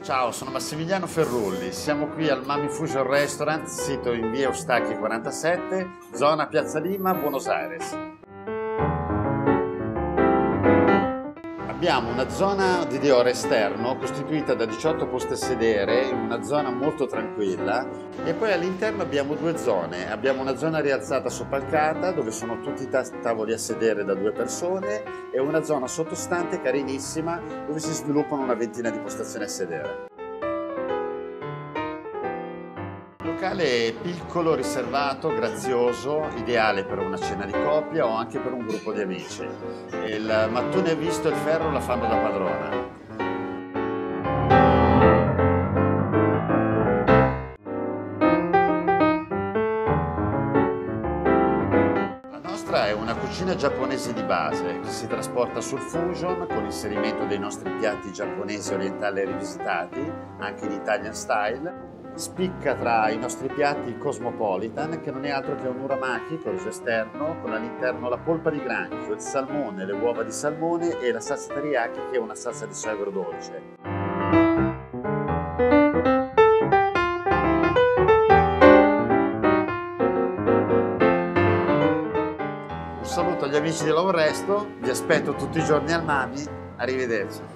Ciao, sono Massimiliano Ferrulli, siamo qui al Mami Fusion Restaurant, sito in via Eustachio 47, zona Piazza Lima, Buenos Aires. Abbiamo una zona di decor esterno costituita da 18 posti a sedere, in una zona molto tranquilla, e poi all'interno abbiamo due zone. Abbiamo una zona rialzata soppalcata dove sono tutti i tavoli a sedere da 2 persone e una zona sottostante carinissima dove si sviluppano una ventina di postazioni a sedere. Il locale è piccolo, riservato, grazioso, ideale per una cena di coppia o anche per un gruppo di amici. Il mattone visto e il ferro la fanno da padrona. La nostra è una cucina giapponese di base che si trasporta sul fusion con l'inserimento dei nostri piatti giapponesi orientali e rivisitati, anche in Italian style. Spicca tra i nostri piatti il Cosmopolitan, che non è altro che un uramaki con riso esterno, con all'interno la polpa di granchio, il salmone, le uova di salmone e la salsa teriyaki, che è una salsa di soia agrodolce. Un saluto agli amici di Love Resto, vi aspetto tutti i giorni al Mami, arrivederci.